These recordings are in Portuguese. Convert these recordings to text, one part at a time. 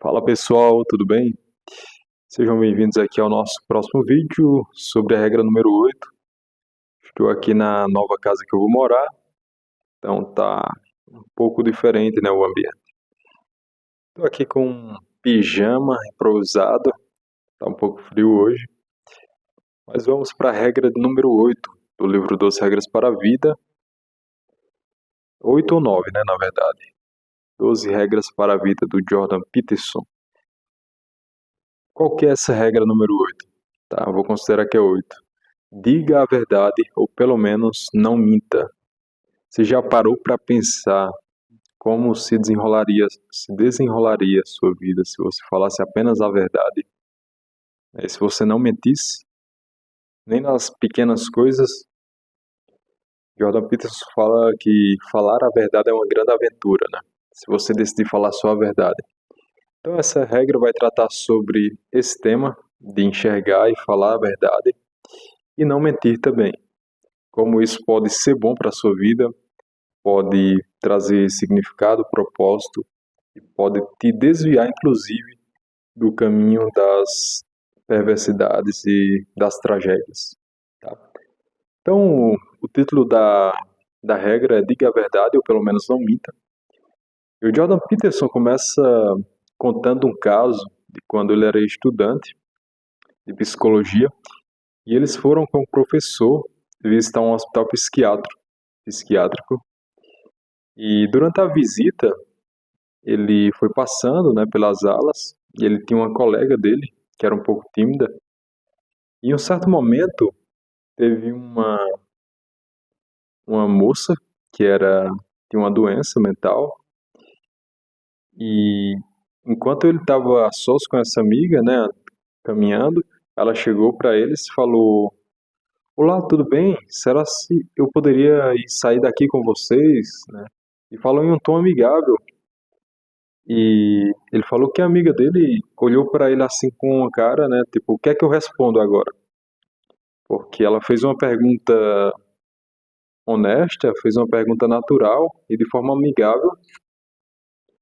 Fala pessoal, tudo bem? Sejam bem-vindos aqui ao nosso próximo vídeo sobre a regra número 8. Estou aqui na nova casa que eu vou morar, então tá um pouco diferente, né, o ambiente. Estou aqui com um pijama improvisado, tá um pouco frio hoje, mas vamos para a regra número 8 do livro 12 Regras para a Vida. 8 ou 9, né, na verdade. 12 Regras para a Vida do Jordan Peterson. Qual que é essa regra número 8? Tá, eu vou considerar que é 8. Diga a verdade, ou pelo menos não minta. Você já parou para pensar como se desenrolaria a sua vida se você falasse apenas a verdade? Se você não mentisse, nem nas pequenas coisas. Jordan Peterson fala que falar a verdade é uma grande aventura, né? Se você decidir falar só a verdade. Então essa regra vai tratar sobre esse tema de enxergar e falar a verdade e não mentir também. Como isso pode ser bom para a sua vida, pode trazer significado, propósito e pode te desviar, inclusive, do caminho das perversidades e das tragédias. Tá? Então, o título da regra é Diga a Verdade, ou pelo menos não minta. E o Jordan Peterson começa contando um caso de quando ele era estudante de psicologia e eles foram com o professor visitar um hospital psiquiátrico. E durante a visita, ele foi passando, né, pelas alas e ele tinha uma colega dele que era um pouco tímida. E em um certo momento teve uma moça que tinha uma doença mental e enquanto ele estava a sós com essa amiga, né, caminhando, ela chegou para eles e falou: Olá, tudo bem? Será se eu poderia ir sair daqui com vocês, né? E falou em um tom amigável. E ele falou que a amiga dele olhou para ele assim com uma cara, né? Tipo, o que é que eu respondo agora? Porque ela fez uma pergunta honesta, fez uma pergunta natural e de forma amigável.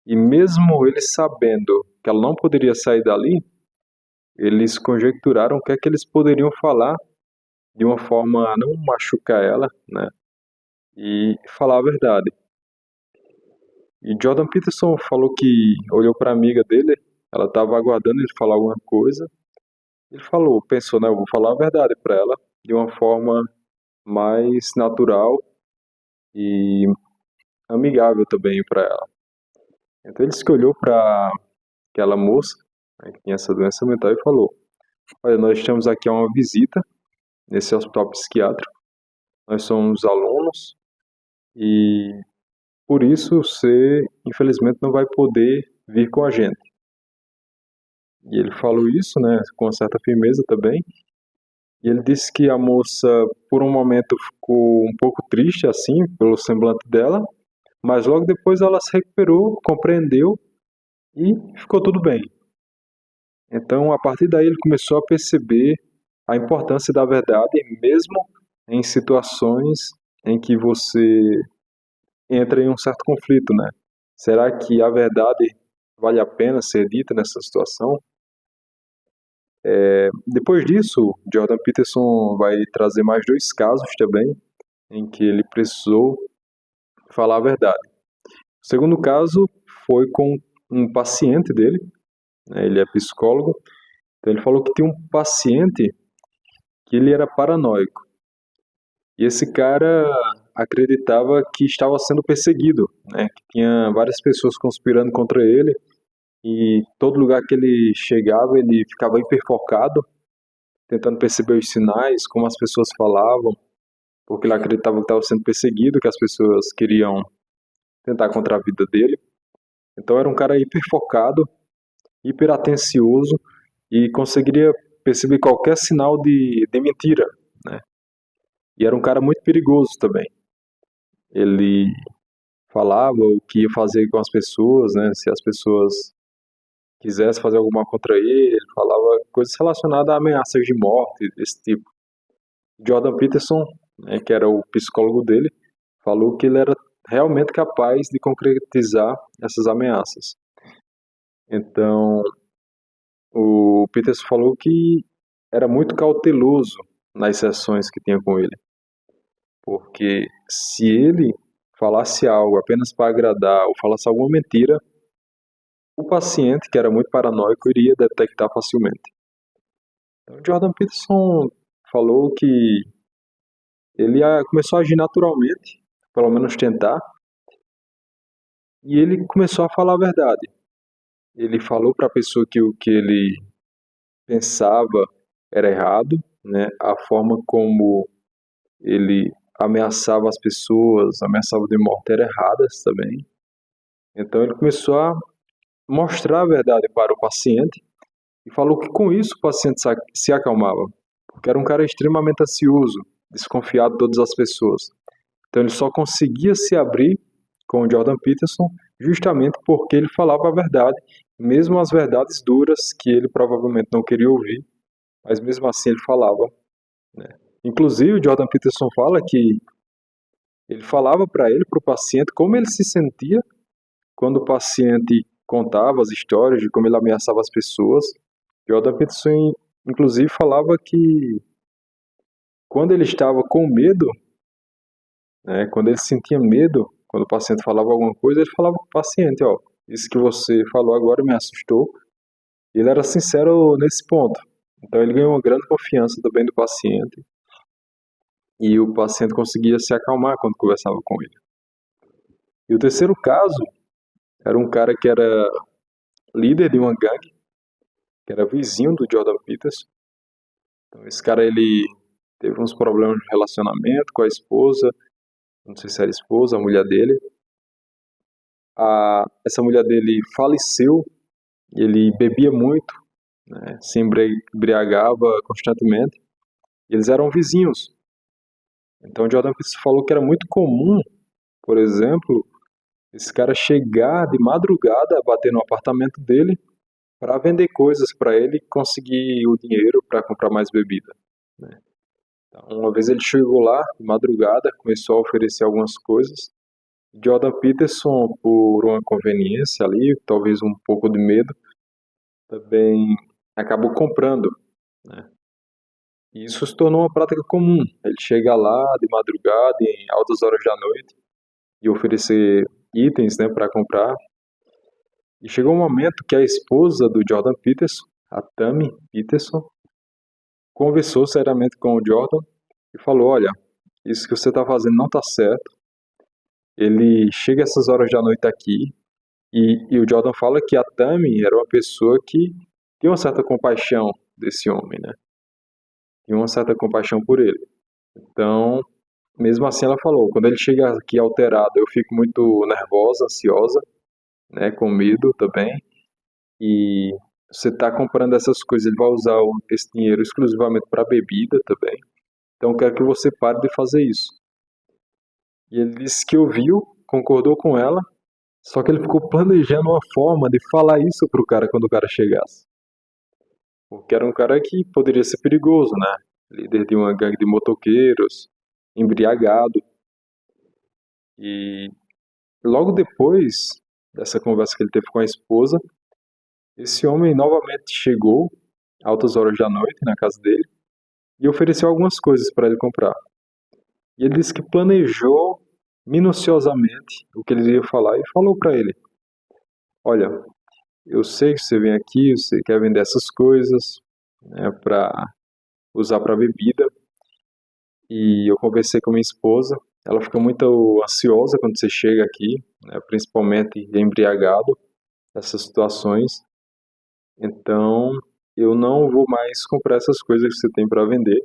E mesmo eles sabendo que ela não poderia sair dali, eles conjecturaram o que é que eles poderiam falar de uma forma a não machucar ela, né? E falar a verdade. E Jordan Peterson falou que olhou para a amiga dele, ela estava aguardando ele falar alguma coisa. Ele falou, pensou, né, eu vou falar a verdade para ela de uma forma mais natural e amigável também para ela. Então ele se olhou para aquela moça, né, que tinha essa doença mental e falou: Olha, nós estamos aqui a uma visita nesse hospital psiquiátrico. Nós somos alunos e por isso você, infelizmente, não vai poder vir com a gente. E ele falou isso, né, com uma certa firmeza também. E ele disse que a moça, por um momento, ficou um pouco triste, assim, pelo semblante dela, mas logo depois ela se recuperou, compreendeu e ficou tudo bem. Então, a partir daí, ele começou a perceber a importância da verdade, mesmo em situações em que você entra em um certo conflito, né? Será que a verdade vale a pena ser dita nessa situação? Depois disso, Jordan Peterson vai trazer mais dois casos também em que ele precisou falar a verdade. O segundo caso foi com um paciente dele, né, ele é psicólogo, então ele falou que tinha um paciente que ele era paranoico. E esse cara acreditava que estava sendo perseguido, né, que tinha várias pessoas conspirando contra ele e todo lugar que ele chegava ele ficava hiperfocado, tentando perceber os sinais, como as pessoas falavam, porque ele acreditava que estava sendo perseguido, que as pessoas queriam tentar contra a vida dele. Então era um cara hiperfocado, hiperatencioso e conseguiria perceber qualquer sinal de mentira, né? E era um cara muito perigoso também. Ele falava o que ia fazer com as pessoas, né? Se as pessoas quisessem fazer alguma contra ele, ele falava coisas relacionadas a ameaças de morte, desse tipo. Jordan Peterson, né, que era o psicólogo dele, falou que ele era realmente capaz de concretizar essas ameaças. Então, o Peterson falou que era muito cauteloso nas sessões que tinha com ele, porque se ele falasse algo apenas para agradar ou falasse alguma mentira, o paciente, que era muito paranoico, iria detectar facilmente. Então, Jordan Peterson falou que ele começou a agir naturalmente, pelo menos tentar, e ele começou a falar a verdade. Ele falou para a pessoa que o que ele pensava era errado, né? A forma como ele ameaçava as pessoas, ameaçava de morte era erradas também. Então ele começou a mostrar a verdade para o paciente e falou que com isso o paciente se acalmava, porque era um cara extremamente ansioso, desconfiado de todas as pessoas. Então ele só conseguia se abrir com o Jordan Peterson justamente porque ele falava a verdade, mesmo as verdades duras que ele provavelmente não queria ouvir, mas mesmo assim ele falava, né? Inclusive o Jordan Peterson fala que ele falava para ele, para o paciente, como ele se sentia quando o paciente contava as histórias de como ele ameaçava as pessoas. Jordan Peterson, inclusive, falava que quando ele estava com medo, né, quando ele sentia medo, quando o paciente falava alguma coisa, ele falava para o paciente, ó, isso que você falou agora me assustou. Ele era sincero nesse ponto. Então ele ganhou uma grande confiança também do paciente e o paciente conseguia se acalmar quando conversava com ele. E o terceiro caso era um cara que era líder de uma gangue, que era vizinho do Jordan Peterson. Então esse cara ele teve uns problemas de relacionamento com a esposa, não sei se era a esposa, a mulher dele. Essa mulher dele faleceu, ele bebia muito, né, se embriagava constantemente. E eles eram vizinhos. Então Jordan Peterson falou que era muito comum, por exemplo, esse cara chegar de madrugada, bater no apartamento dele para vender coisas para ele e conseguir o dinheiro para comprar mais bebida, né? Então, uma vez ele chegou lá de madrugada, começou a oferecer algumas coisas. Jordan Peterson, por uma conveniência ali, talvez um pouco de medo, também acabou comprando, né? E isso se tornou uma prática comum. Ele chega lá de madrugada, em altas horas da noite, e oferecer itens, né, para comprar. E chegou um momento que a esposa do Jordan Peterson, a Tammy Peterson, conversou seriamente com o Jordan e falou: Olha, isso que você está fazendo não está certo. Ele chega essas horas da noite aqui e o Jordan fala que a Tammy era uma pessoa que tinha uma certa compaixão desse homem, né? Tinha uma certa compaixão por ele. Então, mesmo assim, ela falou: quando ele chega aqui alterado, eu fico muito nervosa, ansiosa, né, com medo também. E você está comprando essas coisas, ele vai usar esse dinheiro exclusivamente para bebida também. Então, eu quero que você pare de fazer isso. E ele disse que ouviu, concordou com ela, só que ele ficou planejando uma forma de falar isso pro cara quando o cara chegasse. Porque era um cara que poderia ser perigoso, né? Líder de uma gangue de motoqueiros, embriagado. E logo depois dessa conversa que ele teve com a esposa, esse homem novamente chegou, altas horas da noite, na casa dele, e ofereceu algumas coisas para ele comprar. E ele disse que planejou minuciosamente o que ele iria falar e falou para ele: Olha, eu sei que você vem aqui, você quer vender essas coisas, né, para usar para bebida, e eu conversei com minha esposa. Ela fica muito ansiosa quando você chega aqui, né, principalmente embriagado, nessas situações. Então, eu não vou mais comprar essas coisas que você tem para vender.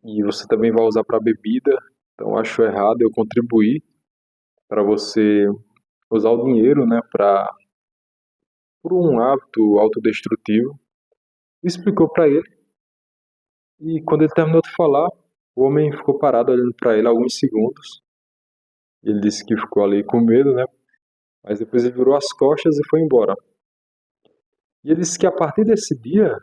E você também vai usar para bebida. Então, acho errado eu contribuir para você usar o dinheiro, né, para por um hábito autodestrutivo. Explicou para ele. E quando ele terminou de falar, o homem ficou parado olhando para ele alguns segundos. Ele disse que ficou ali com medo, né? Mas depois ele virou as costas e foi embora. E ele disse que a partir desse dia,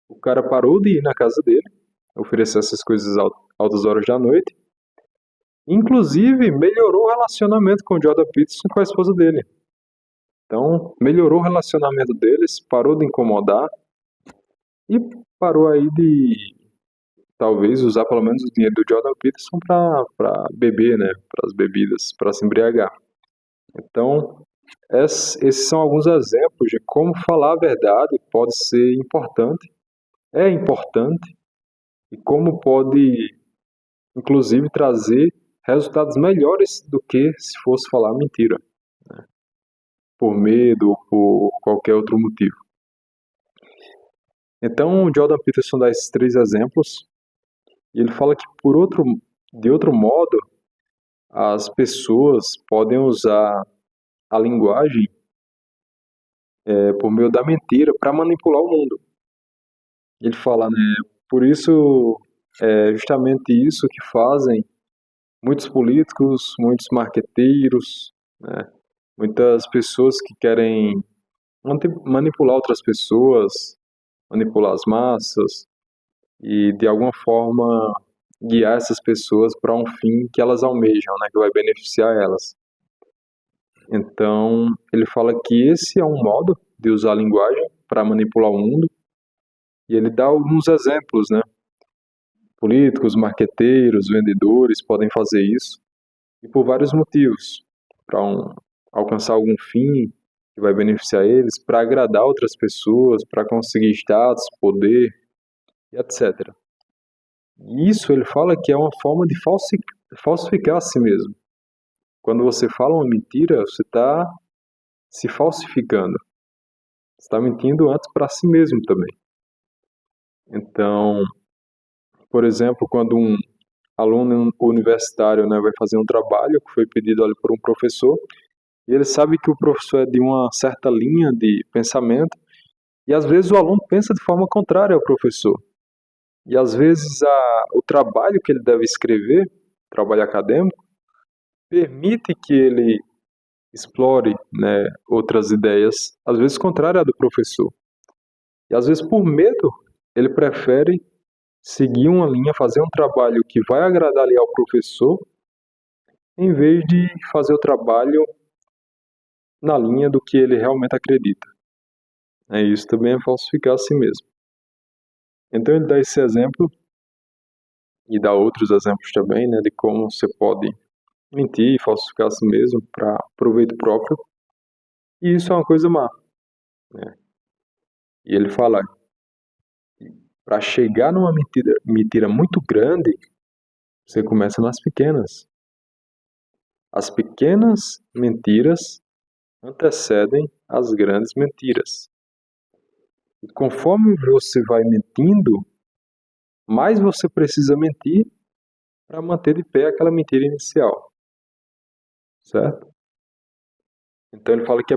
o cara parou de ir na casa dele, oferecer essas coisas altas horas da noite. Inclusive, melhorou o relacionamento com o Jordan Peterson e com a esposa dele. Então, melhorou o relacionamento deles, parou de incomodar e parou aí de talvez usar pelo menos o dinheiro do Jordan Peterson para beber, né? Para as bebidas, para se embriagar. Então, esses são alguns exemplos de como falar a verdade pode ser importante, é importante, e como pode, inclusive, trazer resultados melhores do que se fosse falar mentira, né? Por medo ou por qualquer outro motivo. Então, o Jordan Peterson dá esses 3 exemplos, e ele fala que, de outro modo, as pessoas podem usar a linguagem por meio da mentira para manipular o mundo. Ele fala, né, por isso, é justamente isso que fazem muitos políticos, muitos marqueteiros, né, muitas pessoas que querem manipular outras pessoas, manipular as massas e, de alguma forma, guiar essas pessoas para um fim que elas almejam, né, que vai beneficiar elas. Então, ele fala que esse é um modo de usar a linguagem para manipular o mundo, e ele dá alguns exemplos, né? Políticos, marqueteiros, vendedores podem fazer isso, e por vários motivos, para alcançar algum fim que vai beneficiar eles, para agradar outras pessoas, para conseguir status, poder, e etc. E isso ele fala que é uma forma de falsificar a si mesmo. Quando você fala uma mentira, você está se falsificando. Você está mentindo antes para si mesmo também. Então, por exemplo, quando um aluno universitário, né, vai fazer um trabalho que foi pedido ali por um professor, e ele sabe que o professor é de uma certa linha de pensamento, e às vezes o aluno pensa de forma contrária ao professor. E às vezes o trabalho que ele deve escrever, trabalho acadêmico, permite que ele explore, né, outras ideias, às vezes contrárias à do professor. E às vezes por medo, ele prefere seguir uma linha, fazer um trabalho que vai agradar ali ao professor, em vez de fazer o trabalho na linha do que ele realmente acredita. Isso também é falsificar a si mesmo. Então ele dá esse exemplo e dá outros exemplos também, né, de como você pode mentir e falsificar a si mesmo para proveito próprio. E isso é uma coisa má, né? E ele fala, para chegar numa mentira muito grande, você começa nas pequenas. As pequenas mentiras antecedem as grandes mentiras. E conforme você vai mentindo, mais você precisa mentir para manter de pé aquela mentira inicial, certo? Então ele fala que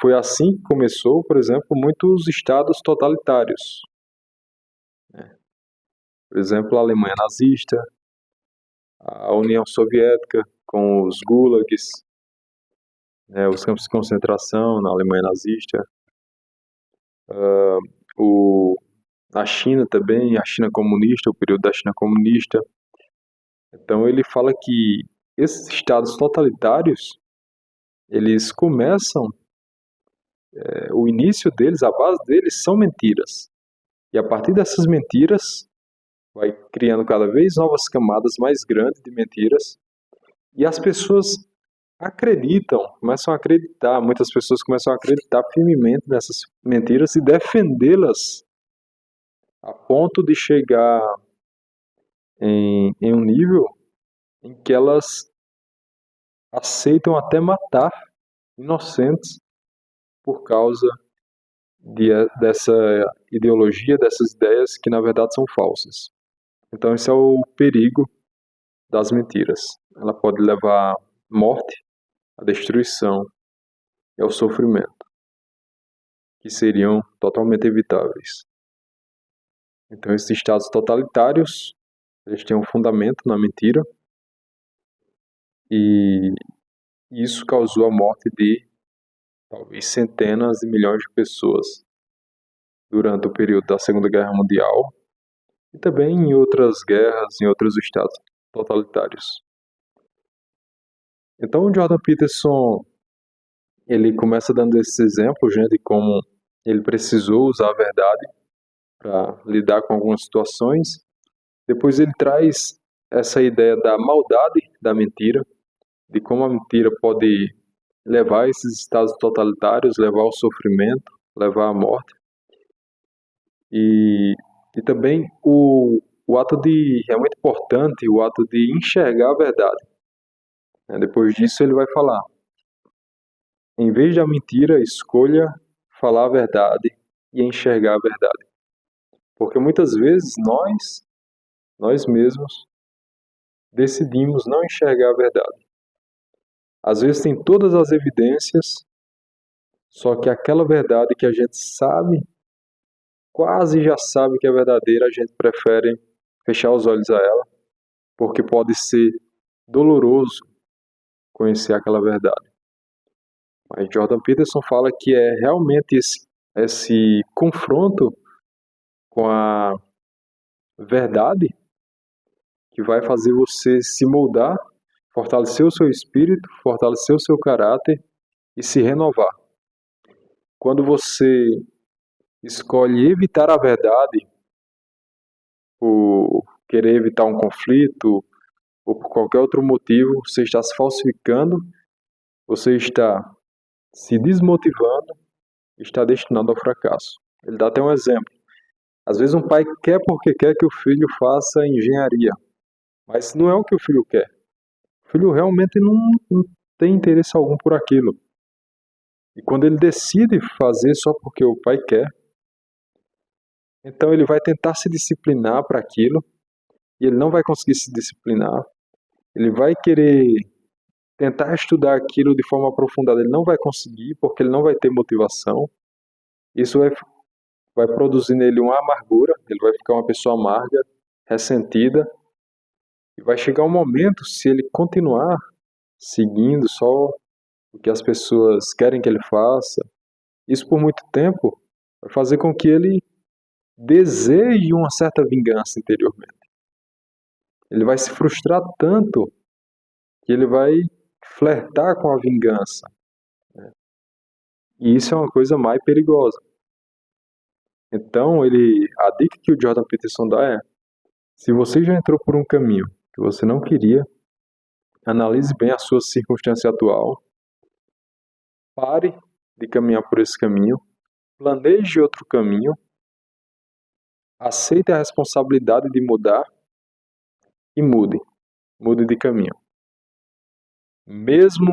foi assim que começou, por exemplo, muitos estados totalitários, né? Por exemplo, a Alemanha nazista, a União Soviética com os gulags, né, os campos de concentração na Alemanha nazista, a China também, a China comunista, o período da China comunista. Então ele fala que esses estados totalitários, eles começam, o início deles, a base deles são mentiras. E a partir dessas mentiras, vai criando cada vez novas camadas mais grandes de mentiras. E as pessoas começam a acreditar, muitas pessoas começam a acreditar firmemente nessas mentiras e defendê-las a ponto de chegar em um nível em que elas aceitam até matar inocentes por causa dessa ideologia, dessas ideias que na verdade são falsas. Então esse é o perigo das mentiras. Ela pode levar à morte, à destruição e ao sofrimento, que seriam totalmente evitáveis. Então esses estados totalitários, eles têm um fundamento na mentira, e isso causou a morte de talvez centenas de milhões de pessoas durante o período da Segunda Guerra Mundial e também em outras guerras, em outros estados totalitários. Então o Jordan Peterson, ele começa dando esses exemplos, né, de como ele precisou usar a verdade para lidar com algumas situações. Depois ele traz essa ideia da maldade da mentira, de como a mentira pode levar a esses estados totalitários, levar ao sofrimento, levar à morte. E, e também o ato de, é muito importante, o ato de enxergar a verdade. Depois disso ele vai falar, em vez da mentira, escolha falar a verdade e enxergar a verdade. Porque muitas vezes nós mesmos, decidimos não enxergar a verdade. Às vezes tem todas as evidências, só que aquela verdade que a gente sabe, quase já sabe que é verdadeira, a gente prefere fechar os olhos a ela, porque pode ser doloroso conhecer aquela verdade. Mas Jordan Peterson fala que é realmente esse confronto com a verdade que vai fazer você se moldar, fortalecer o seu espírito, fortalecer o seu caráter e se renovar. Quando você escolhe evitar a verdade por querer evitar um conflito ou por qualquer outro motivo, você está se falsificando, você está se desmotivando, está destinado ao fracasso. Ele dá até um exemplo. Às vezes um pai quer porque quer que o filho faça engenharia, mas não é o que o filho quer. O filho realmente não tem interesse algum por aquilo. E quando ele decide fazer só porque o pai quer, então ele vai tentar se disciplinar para aquilo, e ele não vai conseguir se disciplinar. Ele vai querer tentar estudar aquilo de forma aprofundada, ele não vai conseguir, porque ele não vai ter motivação. Isso vai produzir nele uma amargura, ele vai ficar uma pessoa amarga, ressentida, e vai chegar um momento, se ele continuar seguindo só o que as pessoas querem que ele faça, isso por muito tempo vai fazer com que ele deseje uma certa vingança interiormente. Ele vai se frustrar tanto que ele vai flertar com a vingança. E isso é uma coisa mais perigosa. Então, a dica que o Jordan Peterson dá é: se você já entrou por um caminho que você não queria, analise bem a sua circunstância atual, pare de caminhar por esse caminho, planeje outro caminho, aceite a responsabilidade de mudar e mude de caminho. Mesmo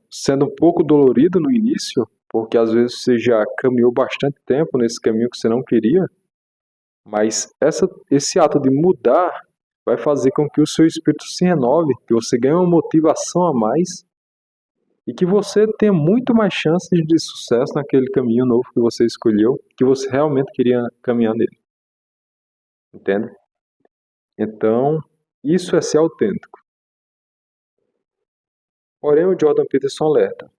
sendo um pouco dolorido no início, porque às vezes você já caminhou bastante tempo nesse caminho que você não queria, mas esse ato de mudar vai fazer com que o seu espírito se renove, que você ganhe uma motivação a mais e que você tenha muito mais chances de sucesso naquele caminho novo que você escolheu, que você realmente queria caminhar nele. Entende? Então, isso é ser autêntico. Porém, o Jordan Peterson alerta: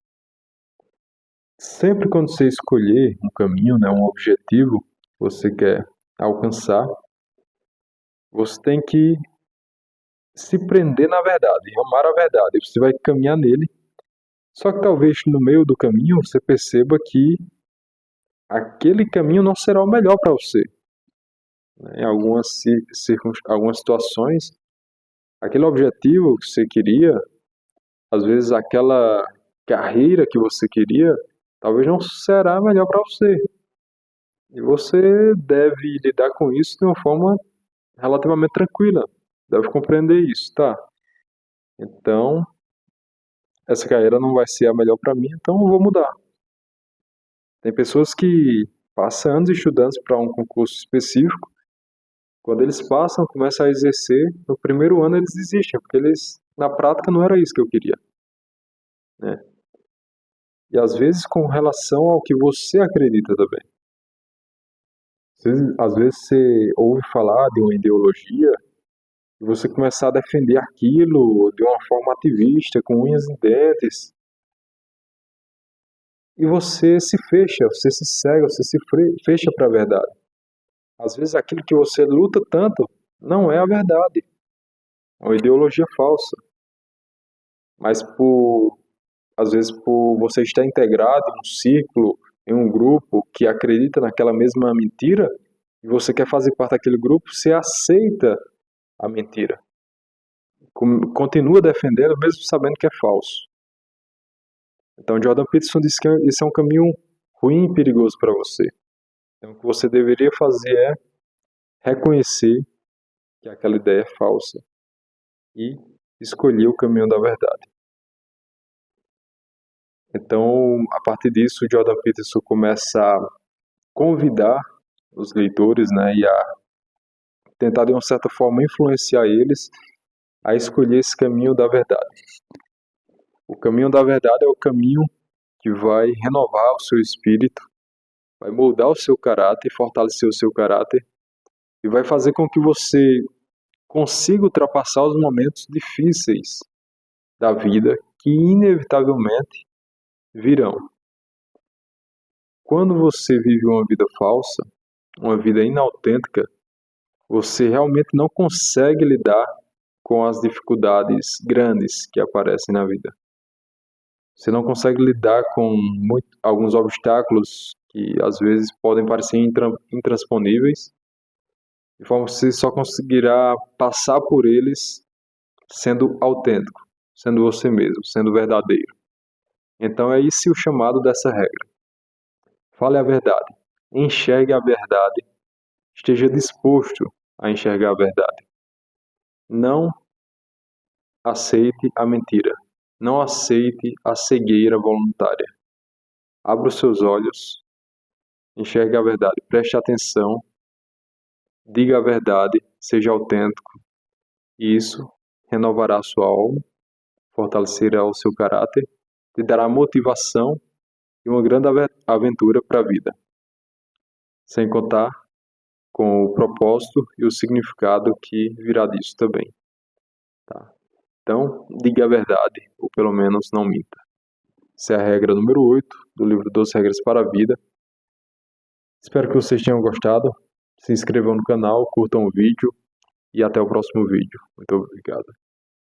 sempre quando você escolher um caminho, né, um objetivo que você quer alcançar, você tem que se prender na verdade, amar a verdade. Você vai caminhar nele. Só que talvez no meio do caminho você perceba que aquele caminho não será o melhor para você. Em algumas situações, aquele objetivo que você queria, às vezes aquela carreira que você queria, talvez não será melhor para você. E você deve lidar com isso de uma forma relativamente tranquila. Deve compreender isso, tá? Então, essa carreira não vai ser a melhor para mim, então eu vou mudar. Tem pessoas que passam anos estudando para um concurso específico. Quando eles passam, começam a exercer, no primeiro ano eles desistem, porque na prática não era isso que eu queria, né? E às vezes com relação ao que você acredita também. Às vezes você ouve falar de uma ideologia e você começar a defender aquilo de uma forma ativista, com unhas e dentes, e você se fecha, você se cega, você se fecha para a verdade. Às vezes aquilo que você luta tanto não é a verdade, é uma ideologia falsa. Mas por às vezes por você estar integrado em um círculo, em um grupo que acredita naquela mesma mentira, e você quer fazer parte daquele grupo, você aceita a mentira. Continua defendendo mesmo sabendo que é falso. Então Jordan Peterson diz que esse é um caminho ruim e perigoso para você. Então o que você deveria fazer é reconhecer que aquela ideia é falsa e escolher o caminho da verdade. Então, a partir disso, Jordan Peterson começa a convidar os leitores, né, e a tentar de uma certa forma influenciar eles a escolher esse caminho da verdade. O caminho da verdade é o caminho que vai renovar o seu espírito, vai moldar o seu caráter, fortalecer o seu caráter e vai fazer com que você consiga ultrapassar os momentos difíceis da vida que inevitavelmente virão. Quando você vive uma vida falsa, uma vida inautêntica, você realmente não consegue lidar com as dificuldades grandes que aparecem na vida. Você não consegue lidar com alguns obstáculos que às vezes podem parecer intransponíveis, de forma que você só conseguirá passar por eles sendo autêntico, sendo você mesmo, sendo verdadeiro. Então é esse o chamado dessa regra. Fale a verdade, enxergue a verdade, esteja disposto a enxergar a verdade. Não aceite a mentira. Não aceite a cegueira voluntária. Abra os seus olhos, enxergue a verdade, preste atenção, diga a verdade, seja autêntico. E isso renovará a sua alma, fortalecerá o seu caráter, te dará motivação e uma grande aventura para a vida. Sem contar com o propósito e o significado que virá disso também. Tá? Então, diga a verdade, ou pelo menos não minta. Essa é a regra número 8 do livro 12 Regras para a Vida. Espero que vocês tenham gostado. Se inscrevam no canal, curtam o vídeo e até o próximo vídeo. Muito obrigado.